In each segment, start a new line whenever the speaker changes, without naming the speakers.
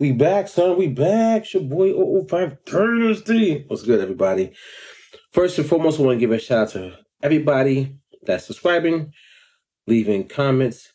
We back, son. We back. It's your boy o5hjt Dynasty. What's good, everybody? First and foremost, I want to give a shout out to everybody that's subscribing, leaving comments,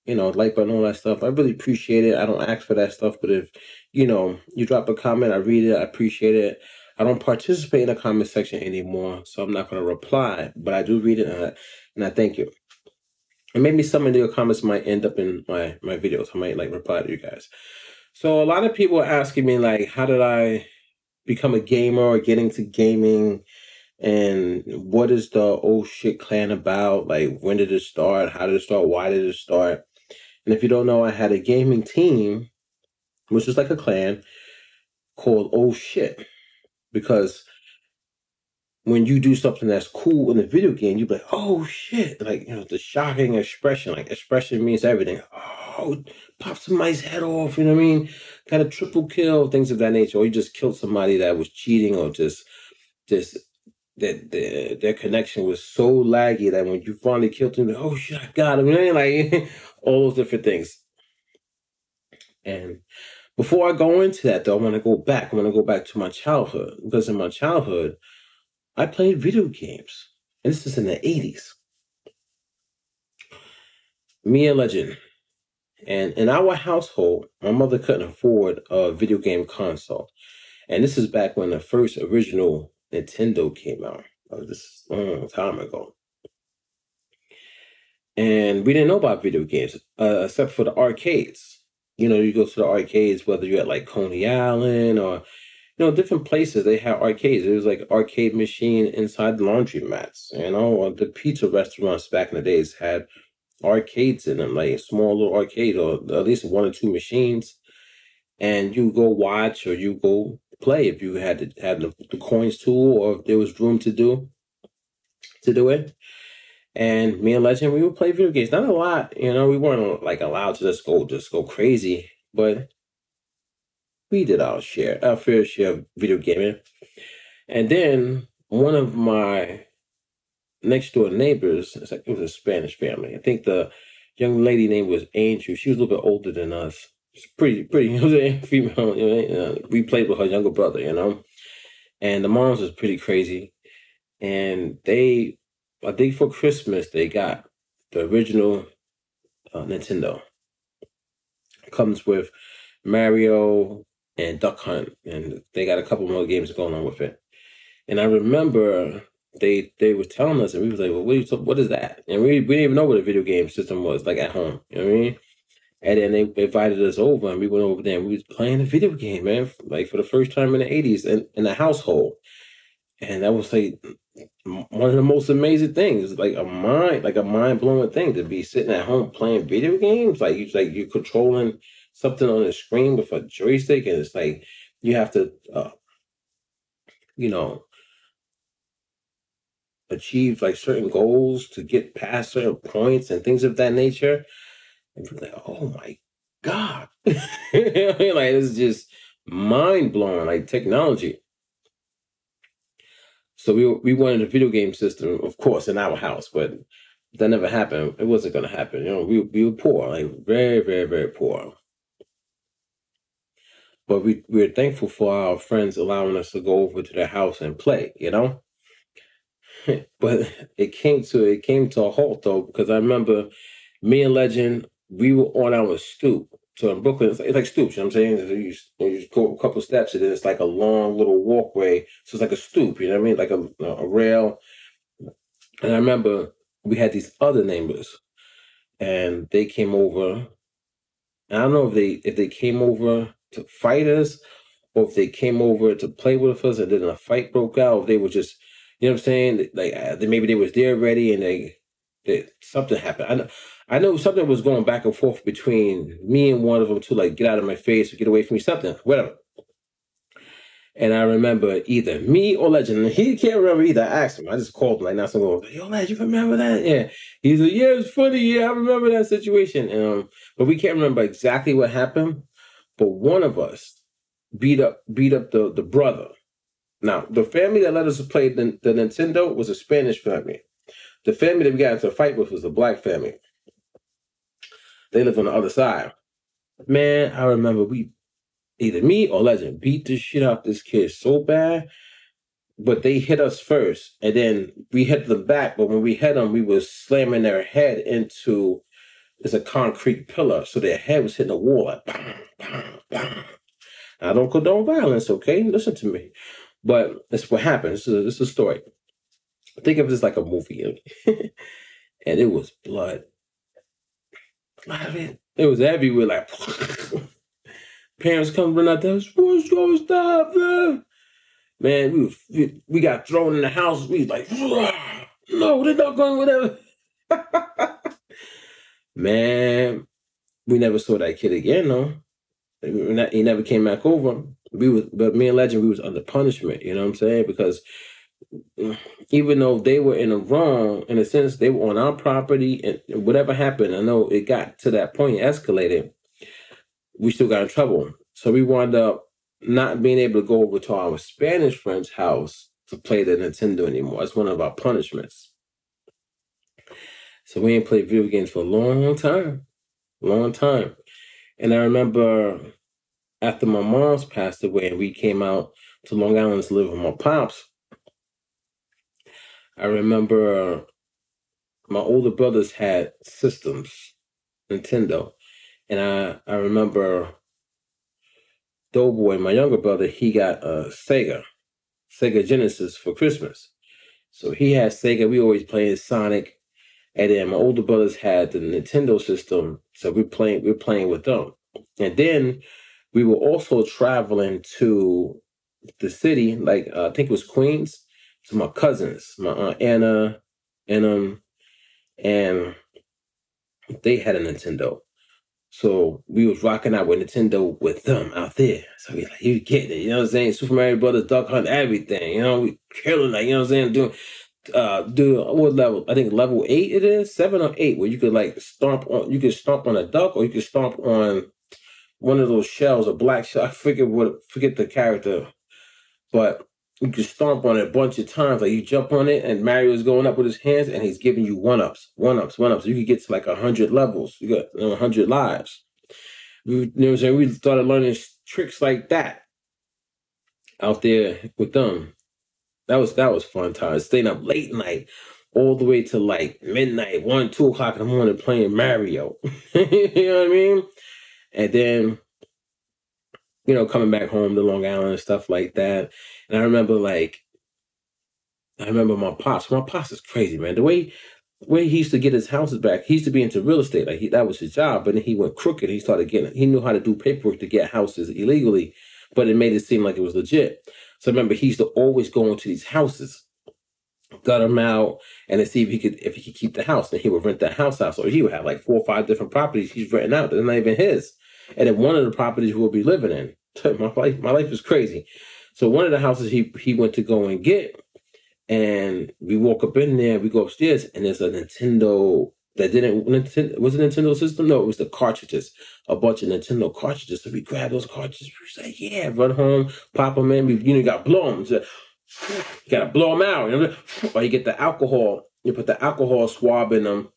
like button, all that stuff. I really appreciate it. I don't ask for that stuff, but if, you drop a comment, I read it. I appreciate it. I don't participate in the comment section anymore, so I'm not going to reply, but I do read it, and I thank you. And maybe some of your comments might end up in my videos. I might reply to you guys. So a lot of people are asking me how did I become a gamer or get into gaming, and what is the oh shit clan about? When did it start? How did it start? Why did it start? And if you don't know, I had a gaming team, which is like a clan called oh shit, because when you do something that's cool in a video game, you be like, oh shit, the shocking expression. Expression means everything. Oh, pop somebody's head off, you know what I mean? Got a triple kill, things of that nature. Or you just killed somebody that was cheating, or just that their connection was so laggy that when you finally killed them, oh shit, I got him, you know? All those different things. And before I go into that, though, I want to go back. I want to go back to my childhood, because in my childhood, I played video games. And this is in the 80s. Me and Legend. And in our household, my mother couldn't afford a video game console. And this is back when the first original Nintendo came out. This is a long time ago. And we didn't know about video games, except for the arcades. You go to the arcades, whether you're at Coney Island or different places, they have arcades. It was like arcade machine inside the laundromats, or the pizza restaurants back in the days had arcades in them, like a small little arcade, or at least one or two machines. And you go watch, or you go play if you had the coins too, or if there was room to do it. And me and Legend, we would play video games. Not a lot, we weren't allowed to just go crazy, but we did our fair share of video gaming. And then one of my next door neighbors, it was a Spanish family. I think the young lady name was Angel. She was a little bit older than us. She's pretty female. We played with her younger brother, and the moms was pretty crazy. And I think for Christmas, they got the original Nintendo. It comes with Mario and Duck Hunt, and they got a couple more games going on with it. And I remember they were telling us, and we was like, well, what is that? And we didn't even know what a video game system was, at home, you know what I mean? And then they invited us over, and we went over there, and we was playing a video game, man, for the first time in the 80s in the household. And that was one of the most amazing things, a mind-blowing thing, to be sitting at home playing video games. You're controlling something on the screen with a joystick, and it's you have to achieve certain goals to get past certain points and things of that nature. And you're like, oh my God. It's just mind-blowing, technology. So we wanted a video game system, of course, in our house, but that never happened. It wasn't going to happen. We were poor, very, very, very poor. But we were thankful for our friends allowing us to go over to their house and play, But it came to a halt, though, because I remember me and Legend, we were on our stoop. So in Brooklyn, it's like stoops, you know what I'm saying? You go a couple steps, and then it's a long little walkway. So it's like a stoop, you know what I mean? A rail. And I remember we had these other neighbors, and they came over. And I don't know if they came over to fight us, or if they came over to play with us, and then a fight broke out, or if they were just, you know what I'm saying? Maybe they was there already, and something happened. I know something was going back and forth between me and one of them to get out of my face or get away from me, something, whatever. And I remember either me or Legend, and he can't remember either. I asked him, I just called him, now someone goes, yo, Legend, you remember that? Yeah. He's like, yeah, it's funny. Yeah, I remember that situation. But we can't remember exactly what happened. But one of us beat up the brother. Now, the family that let us play the Nintendo was a Spanish family. The family that we got into a fight with was a black family. They live on the other side. Man, I remember we either me or Legend beat the shit out this kid so bad, but they hit us first, and then we hit them back. But when we hit them, we was slamming their head into a concrete pillar, so their head was hitting the wall like bang, bang, bang. I don't condone violence, okay? Listen to me. But that's what happened. This is a story. Think of this like a movie. And it was blood. I mean, it was everywhere. Like, parents come running out there. What's your stop, man? Man, we got thrown in the house. We was like, no, they're not going whatever. Man, we never saw that kid again, though. He never came back over. But me and Legend, we was under punishment. You know what I'm saying? Because even though they were in the wrong, in a sense, they were on our property, and whatever happened, I know it got to that point, escalated. We still got in trouble, so we wound up not being able to go over to our Spanish friend's house to play the Nintendo anymore. That's one of our punishments. So we ain't played video games for a long time. And I remember after my mom's passed away and we came out to Long Island to live with my pops, I remember my older brothers had systems, Nintendo. And I remember Doughboy, my younger brother, he got a Sega Genesis for Christmas. So he had Sega. We always playing Sonic. And then my older brothers had the Nintendo system. So we're playing with them. And then we were also traveling to the city, like I think it was Queens, to my cousins, my Aunt Anna, and they had a Nintendo. So we was rocking out with Nintendo with them out there. So we like, you getting it, you know what I'm saying? Super Mario Brothers, Duck Hunt, everything. You know, we killing like, you know what I'm saying? Do what level? I think level 8 it is, 7 or 8, where you could like stomp on a duck, or you could stomp on one of those shells, a black shell. I forget the character, but you could stomp on it a bunch of times. Like you jump on it, and Mario's going up with his hands, and he's giving you one-ups. You could get to like 100 levels. You got 100 lives. You know what I'm saying? We started learning tricks like that out there with them. That was fun times. Staying up late night, all the way to like midnight, 1, 2 o'clock in the morning playing Mario. You know what I mean? And then, you know, coming back home to Long Island and stuff like that. And I remember my pops. My pops is crazy, man. The way he used to get his houses back, he used to be into real estate. Like that was his job. But then he went crooked. He knew how to do paperwork to get houses illegally, but it made it seem like it was legit. So I remember he used to always go into these houses, gut them out, and then see if he could keep the house. And he would rent that house out. So he would have like 4 or 5 different properties he's renting out. They're not even his. And then one of the properties we'll be living in. My life is crazy. So one of the houses he went to go and get, and we walk up in there, we go upstairs, and there's a Nintendo was it a Nintendo system? No, it was the cartridges, a bunch of Nintendo cartridges. So we grabbed those cartridges. We was like, yeah, run home, pop them in. You got to blow them. So, you got to blow them out. You know? Or you get the alcohol. You put the alcohol swab in them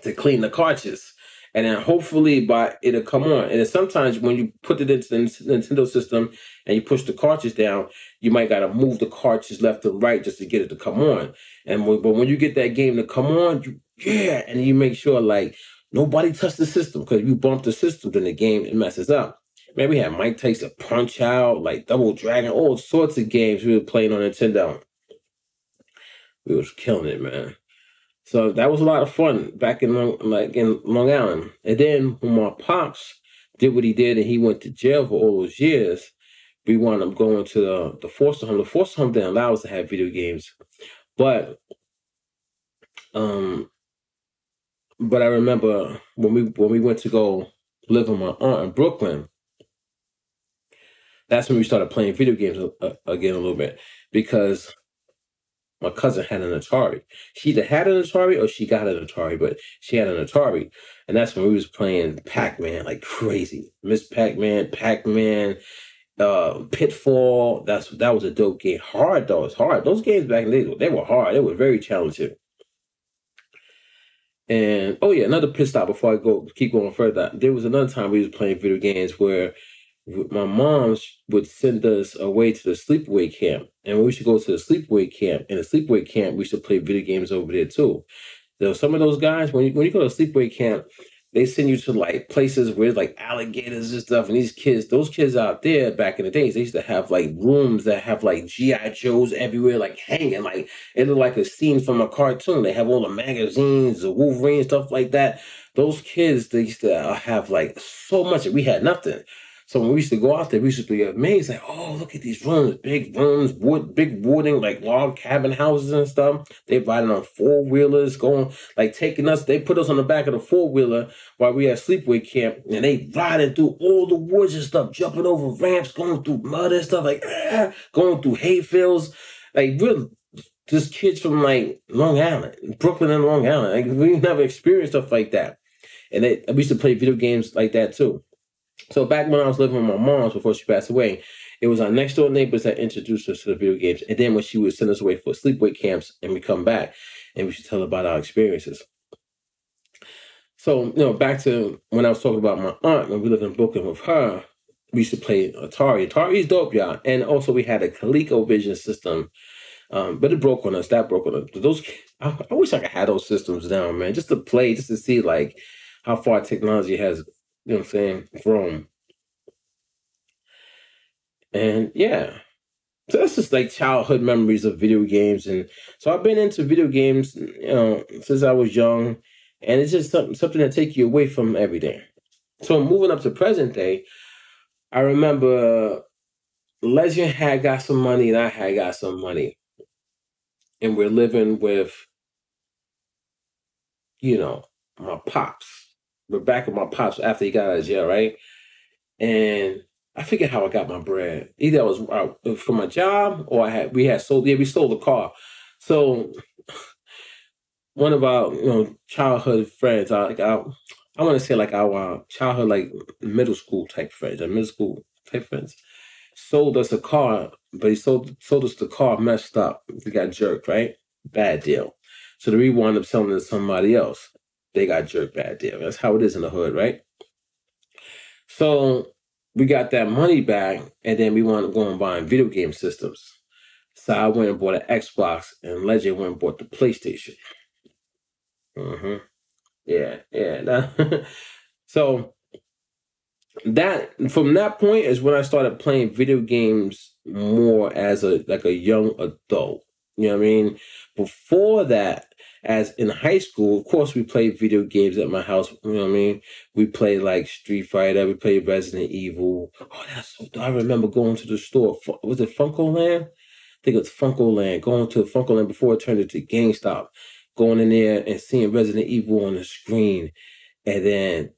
to clean the cartridges. And then hopefully it'll come on. And then sometimes when you put it into the Nintendo system and you push the cartridge down, you might got to move the cartridge left and right just to get it to come on. But when you get that game to come on, and you make sure like nobody touched the system, because if you bump the system, then the game it messes up. Man, we had Mike Tyson Punch Out, like Double Dragon, all sorts of games we were playing on Nintendo. We was killing it, man. So that was a lot of fun back in Long Island. And then when my pops did what he did and he went to jail for all those years, we wound up going to the foster home. The foster home didn't allow us to have video games. But I remember when we went to go live with my aunt in Brooklyn, that's when we started playing video games again a little bit, because my cousin had an Atari. She either had an Atari or she got an Atari, but she had an Atari. And that's when we was playing Pac-Man like crazy. Miss Pac-Man, Pitfall. That was a dope game. Hard though. It's hard. Those games back in the day, they were hard. They were very challenging. And oh yeah, another pit stop before I keep going further. There was another time we was playing video games where my mom would send us away to the sleepaway camp. And we used to go to the sleepaway camp. In the sleepaway camp, we used to play video games over there too. So some of those guys, when you go to sleepaway camp, they send you to like places where there's like alligators and stuff. And these kids, those kids out there back in the days, they used to have like rooms that have like G.I. Joes everywhere, like hanging. Like it looked like a scene from a cartoon. They have all the magazines, the Wolverine, stuff like that. Those kids, they used to have like so much. We had nothing. So when we used to go out there, we used to be amazed, like, oh, look at these rooms, big rooms, big wooding, like log cabin houses and stuff. They riding on four-wheelers, going, like taking us, they put us on the back of the four-wheeler while we had sleepaway camp, and they riding through all the woods and stuff, jumping over ramps, going through mud and stuff, like, going through hay fields. Like, really, just kids from, like, Long Island, Brooklyn and Long Island. Like, we never experienced stuff like that. And we used to play video games like that, too. So back when I was living with my mom before she passed away, it was our next door neighbors that introduced us to the video games. And then when she would send us away for sleepaway camps and we come back and we should tell about our experiences. So, back to when I was talking about my aunt, when we lived in Brooklyn with her, we used to play Atari. Atari's dope, y'all. And also we had a ColecoVision system, but it broke on us. That broke on us. I wish I could have those systems now, man, just to play, just to see like how far technology has, grown. And yeah, so that's just like childhood memories of video games. And so I've been into video games, since I was young, and it's just something that take you away from everything. So moving up to present day, I remember Legend had got some money and I had got some money, and we're living with, my pops. We're back with my pops after he got out of jail, right? And I forget how I got my bread. Either it was from my job or we stole the car. So one of our childhood friends, I want to say like our childhood like middle school type friends, sold us a car, but he sold us the car messed up. We got jerked, right? Bad deal. So then we wound up selling it to somebody else. They got jerked, bad deal. That's how it is in the hood, right? So we got that money back, and then we wanted to go and buy video game systems. So I went and bought an Xbox, and Legend went and bought the PlayStation. Yeah. So from that point is when I started playing video games more as a young adult. You know what I mean? Before that, as in high school, of course, we played video games at my house. You know what I mean? We played like Street Fighter. We played Resident Evil. Oh, that's so dope. I remember going to the store. Was it Funko Land? I think it was Funko Land. Going to Funko Land before it turned into GameStop. Going in there and seeing Resident Evil on the screen. And then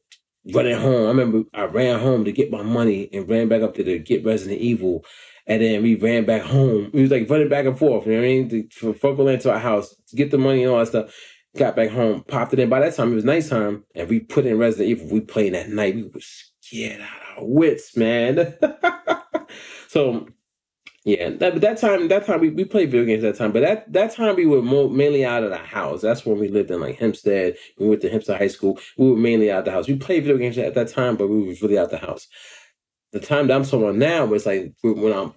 running home. I remember I ran home to get my money and ran back up to get Resident Evil. And then we ran back home. We was like running back and forth, you know what I mean? From Funko Land to our house, to get the money and all that stuff. Got back home, popped it in. By that time, it was nighttime, and we put in Resident Evil. We played that night. We were scared out of our wits, man. So, yeah, that time we played video games that time. But that time we were mainly out of the house. That's when we lived in like Hempstead. We went to Hempstead High School. We were mainly out of the house. We played video games at that time, but we was really out the house. The time that I'm talking about now was like when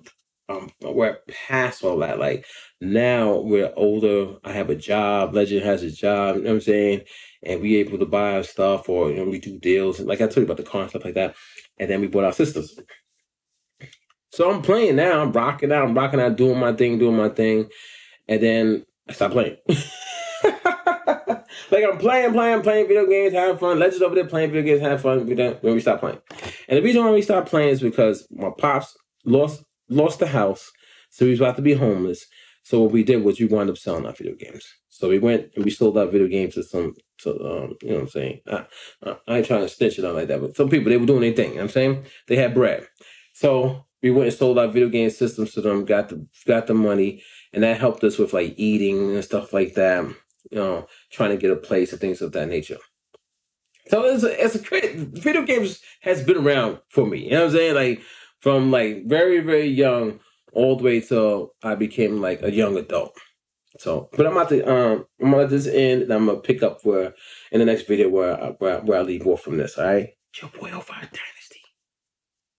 we're past all that. Like now we're older. I have a job. Legend has a job. You know what I'm saying? And we able to buy our stuff, or we do deals. Like I told you about the car and stuff like that. And then we bought our systems. So I'm playing now. I'm rocking out, doing my thing. And then I stopped playing. Like I'm playing video games, having fun. Legends over there playing video games, having fun. When we stopped playing. And the reason why we stopped playing is because my pops lost the house, so he was about to be homeless. So what we did was we wound up selling our video games. So we went and we sold our video games to you know what I'm saying? I ain't trying to snitch it out like that, but some people, they were doing their thing, you know what I'm saying? They had bread. So we went and sold our video game systems to them, got the money, and that helped us with like eating and stuff like that. Trying to get a place and things of that nature. So it's a great, video games has been around for me. You know what I'm saying? Like from like very, very young all the way till I became like a young adult. So, but I'm gonna let this end, and I'm gonna pick up in the next video where I leave off from this. All right, your boy o5hjt.